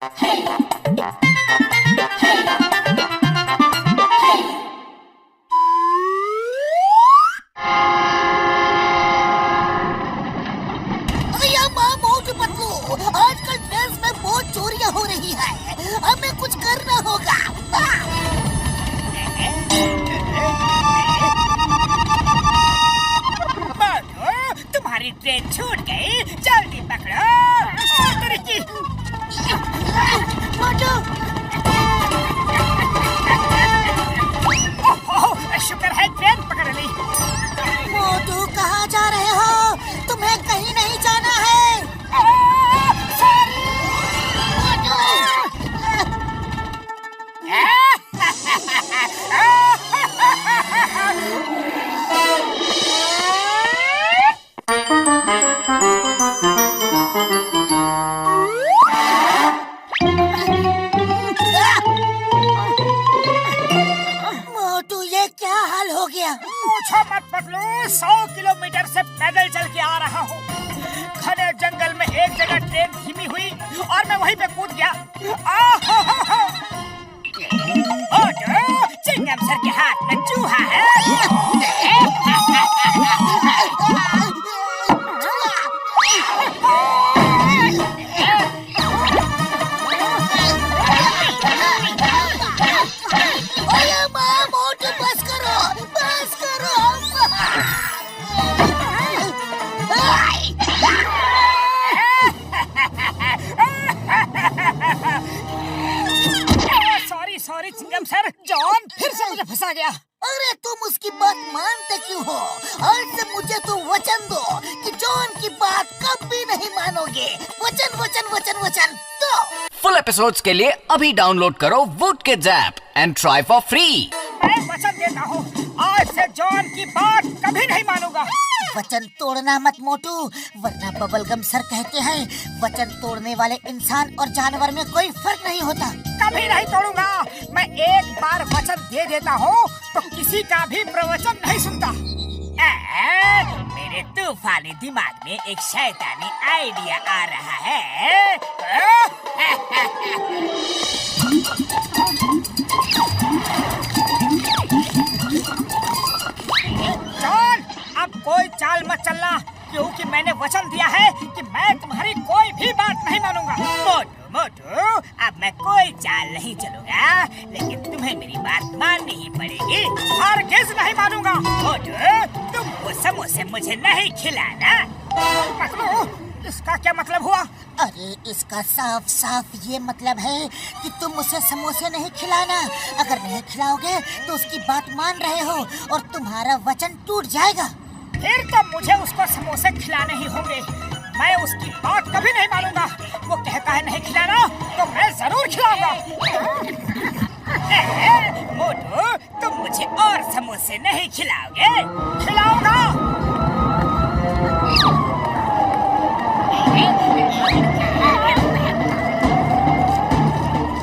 आजकल ट्रेन में बहुत चोरियां हो रही है, हमें कुछ करना होगा। तुम्हारी ट्रेन छूट गई, जल्दी पकड़ो। शुक्र है ट्रेन पकड़ ली। मोटू कहाँ जा रहे हो? तुम्हें कहीं नहीं जाना है। मोटू ये क्या हाल हो गया? पूछो मत पतलू, 100 किलोमीटर से पैदल चल के आ रहा हूँ। घने जंगल में एक जगह ट्रेन धीमी हुई और मैं वहीं पे कूद गया। चिंगम सर के हाथ में चूहा है। मोटू बस करो, बस करो। सॉरी चिंगम सर, जॉन फिर से मुझे फंसा गया। अरे तुम उसकी बात मानते क्यों हो? आज से मुझे तुम वचन दो कि जॉन की बात कभी नहीं मानोगे। वचन वचन वचन वचन दो। फुल एपिसोड्स के लिए अभी डाउनलोड करो wood kids app and try for free. मैं वचन देता हूँ, आज से जॉन की बात कभी नहीं मानूंगा। वचन तोड़ना मत मोटू, वरना बबलगम सर कहते हैं वचन तोड़ने वाले इंसान और जानवर में कोई फर्क नहीं होता। कभी नहीं तोड़ूंगा। मैं एक बार वचन दे देता हूँ तो किसी का भी प्रवचन नहीं सुनता। मेरे तूफानी दिमाग में एक शैतानी आइडिया आ रहा है। जॉन, अब कोई चाल मत चलना, क्योंकि मैंने वचन दिया है कि मैं तुम्हारी कोई भी बात नहीं मानूंगा। मोटू मोटू, अब मैं कोई चाल नहीं चलूंगा, लेकिन तुम्हें मेरी बात माननी ही पड़ेगी। हरगिज़ नहीं मानूंगा। मोटू, तुम वो समोसे मुझे नहीं खिलाना। पतलू, इसका क्या मतलब हुआ? अरे इसका साफ साफ ये मतलब है कि तुम उसे समोसे नहीं खिलाना। अगर नहीं खिलाओगे तो उसकी बात मान रहे हो और तुम्हारा वचन टूट जाएगा। फिर तो मुझे उसको समोसे खिलाने ही होंगे। मैं उसकी बात कभी नहीं मानूंगा। वो कहता है नहीं खिलाना तो मैं जरूर खिलाऊंगा। मोटू, तुम मुझे और समोसे नहीं खिलाओगे? खिलाऊंगा।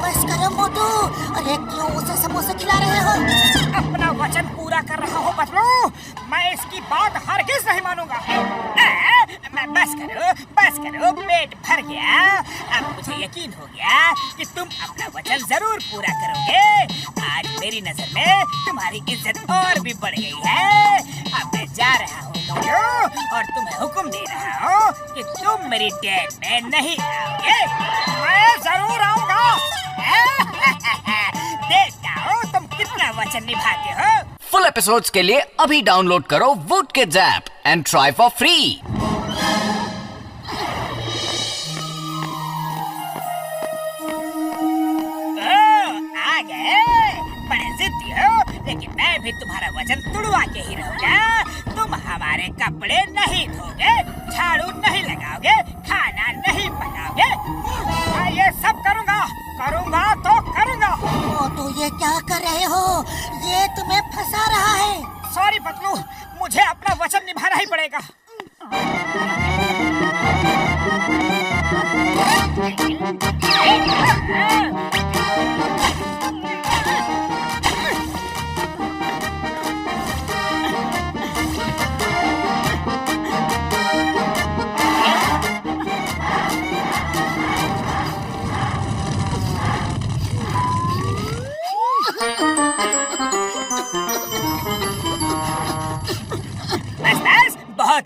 बस करो मोटू, अरे क्यों उसे समोसे खिला रहे हो? अपना वचन पूरा कर रहा हूँ पतलू, मैं इसकी बात हरगिज़ नहीं मानूंगा। बस करो, पेट भर गया। अब मुझे यकीन हो गया कि तुम अपना वचन जरूर पूरा करोगे। आज मेरी नजर में तुम्हारी इज्जत और भी बढ़ गई है। अब मैं जा रहा हूँ और तुम्हें हुक्म दे रहा हूँ कि तुम मेरी डेट में नहीं आओगे। मैं जरूर आऊंगा। देखता हूँ तुम कितना वचन निभाते हो। फुल एपिसोड्स के लिए अभी डाउनलोड करो wood kids app and try for free. आ गए, बड़े जिद्दी हो, लेकिन मैं भी तुम्हारा वचन तुड़वा के ही रहूंगा। तुम हमारे कपड़े नहीं धोगे, झाड़ू नहीं लगाओगे, खाना नहीं पकाओगे। मैं ये सब करूंगा तो करूंगा। मोटू ये क्या कर रहे हो? ये तुम्हें फंसा रहा है। सॉरी पतलू, मुझे अपना वचन निभाना ही पड़ेगा।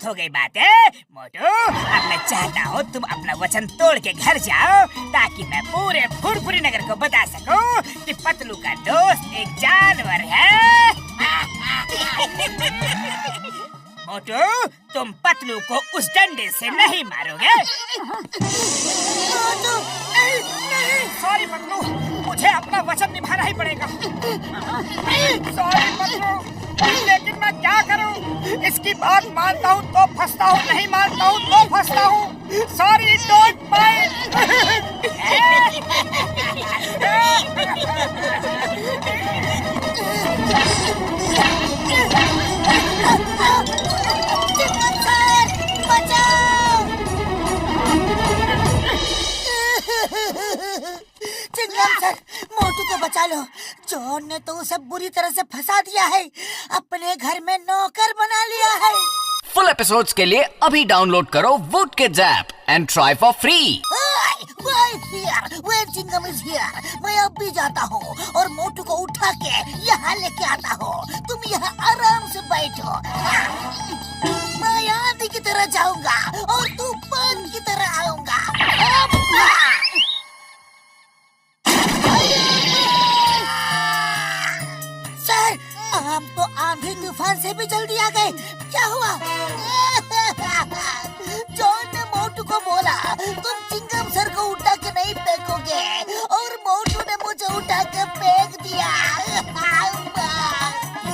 बहुत हो गई बातें मोटू। अब मैं चाहता हूँ तुम अपना वचन तोड़ के घर जाओ, ताकि मैं पूरे फुरफुरी नगर को बता सकूं कि पतलू का दोस्त एक जानवर है। मोटू, तुम पतलू को उस डंडे से नहीं मारोगे। सॉरी पतलू, मुझे अपना वचन निभाना ही पड़ेगा। सॉरी पतलू, लेकिन मैं क्या करूं? इसकी बात मानता हूं तो फंसता हूं, नहीं मानता हूं तो फंसता हूं। Sorry, don't mind. Chingum sir, Motu को बचा लो। जॉन ने तो उसे बुरी तरह से फंसा दिया है, अपने घर में नौकर बना लिया है। फुल एपिसोड्स के लिए अभी डाउनलोड करो wood kids app and try for free. Chingam is here. मैं अब भी जाता हूँ और मोटू को उठा के यहाँ लेके आता हूँ। तुम यहाँ आराम से बैठो। मैं आंधी की तरह जाऊंगा और तूफान की तरह आऊंगा। सर, हम तो आंधी तूफान से भी जल्दी आ गए। क्या हुआ? जॉन ने मोटू को बोला तुम चिंगम सर को उठा के नहीं फेंकोगे, और मोटू ने मुझे उठा के फेंक दिया।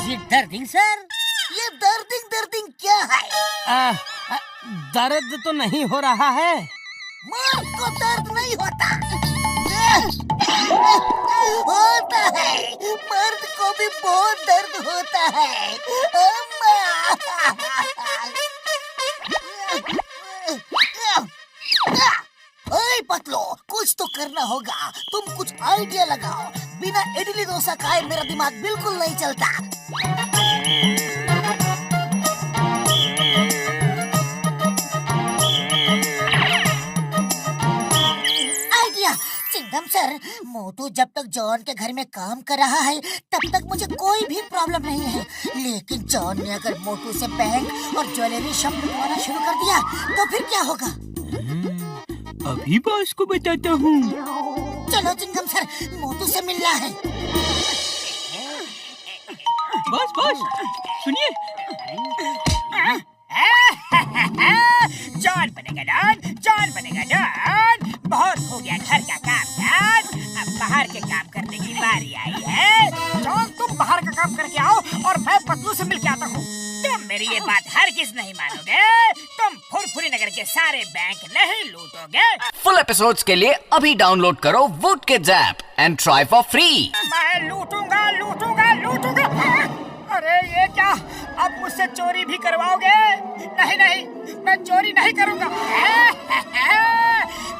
ये दर्दिंग सर? ये दर्दिंग क्या है? दर्द तो नहीं हो रहा है। मर्द को दर्द नहीं होता। होता है, मर्द को भी बहुत दर्द होता है। ओए पतलो, कुछ तो करना होगा। तुम कुछ आइडिया लगाओ। बिना इडली डोसा खाए मेरा दिमाग बिल्कुल नहीं चलता। आइडिया! चिंगम सर, मोटू जब तक जॉन के घर में काम कर रहा है तब तक मुझे कोई भी प्रॉब्लम नहीं है। लेकिन जॉन ने अगर मोटू से बैंक और ज्वेलरी शॉप लुटवाना शुरू कर दिया तो फिर क्या होगा? अभी बॉस को बताता हूँ। चलो चिंगम सर, मोटू से मिलना है। बॉस सुनिए। जॉन बनेगा डॉन, जॉन बनेगा डॉन। बहुत हो गया घर का काम काज, अब बाहर के काम करने की बारी आई है। जॉन, तुम बाहर का काम करके आओ और मैं पतलू से मिल के आता हूँ। तुम मेरी ये बात हरगिज नहीं मानोगे। तुम फुरफुरी नगर के सारे बैंक नहीं लूटोगे। फुल एपिसोड्स के लिए अभी डाउनलोड करो wood kids app and try for free. मैं लूटूंगा। अरे ये क्या, अब मुझसे चोरी भी करवाओगे? नहीं, मैं चोरी नहीं करूंगा।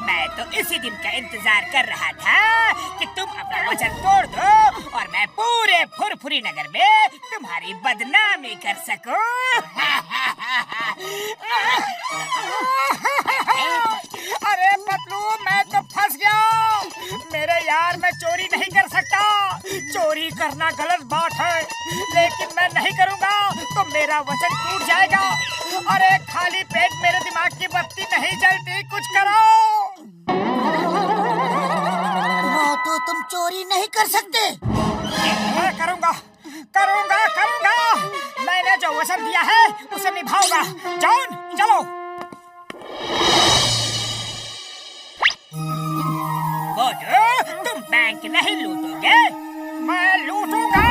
मैं तो इसी दिन का इंतजार कर रहा था कि तुम अपना वचन तोड़ दो और मैं पूरे फुरफुरी नगर में तुम्हारी बदनामी कर सकूं। अरे पतलू, मैं तो फंस गया। मेरे यार, मैं चोरी नहीं कर सकता। चोरी करना गलत बात है, लेकिन मैं नहीं करूंगा तो मेरा वचन टूट जाएगा। अरे खाली पेट मेरे दिमाग की बत्ती नहीं जलती, कुछ करो। तो तुम चोरी नहीं कर सकते। मैं करूंगा। मैंने जो वचन दिया है उसे निभाऊंगा। जॉन, चलो। मोटू, तुम बैंक नहीं लूटोगे। मैं लूटूंगा।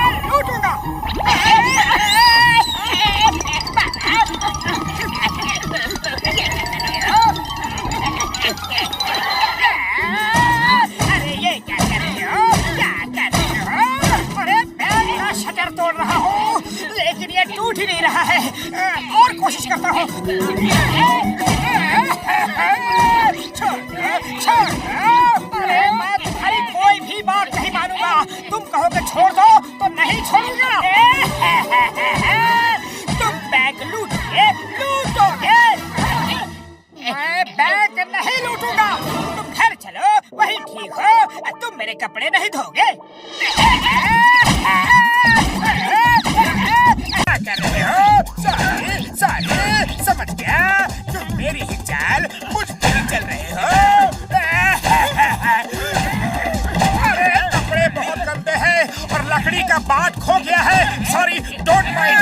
अरे ये क्या कर रहे हो? अरे मैं मेरा शटर तोड़ रहा हूँ, लेकिन ये टूट ही नहीं रहा है। और कोशिश करता हूँ। छोड़। अरे मैं तुम्हारी कोई भी बात नहीं मानूंगा। तुम कहोगे छोड़ दो तो नहीं छोड़ूंगा। तुम बैंक लूटोगे। मैं बैंक नहीं लूटूंगा। तुम घर चलो, वही ठीक हो। तुम मेरे कपड़े नहीं धोगे। क्या कर रहे हो? सॉरी, समझ मुझ पे ही चल रहे हो। अरे कपड़े बहुत गंदे हैं और लकड़ी का बाट खो गया है। Sorry, don't mind.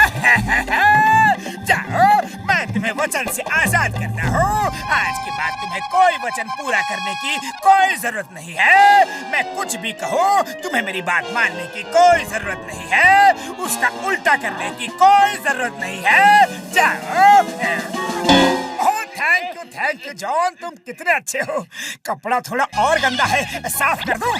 जाओ, मैं तुम्हें वचन से आजाद करता हूँ। आज के बाद तुम्हें कोई वचन पूरा करने की कोई जरूरत नहीं है। मैं कुछ भी कहूँ, तुम्हें मेरी बात मानने की कोई जरूरत नहीं है। उसका उल्टा करने की कोई जरूरत नहीं है। जाओ। थैंक यू जॉन, तुम कितने अच्छे हो। कपड़ा थोड़ा और गंदा है, साफ कर दूं?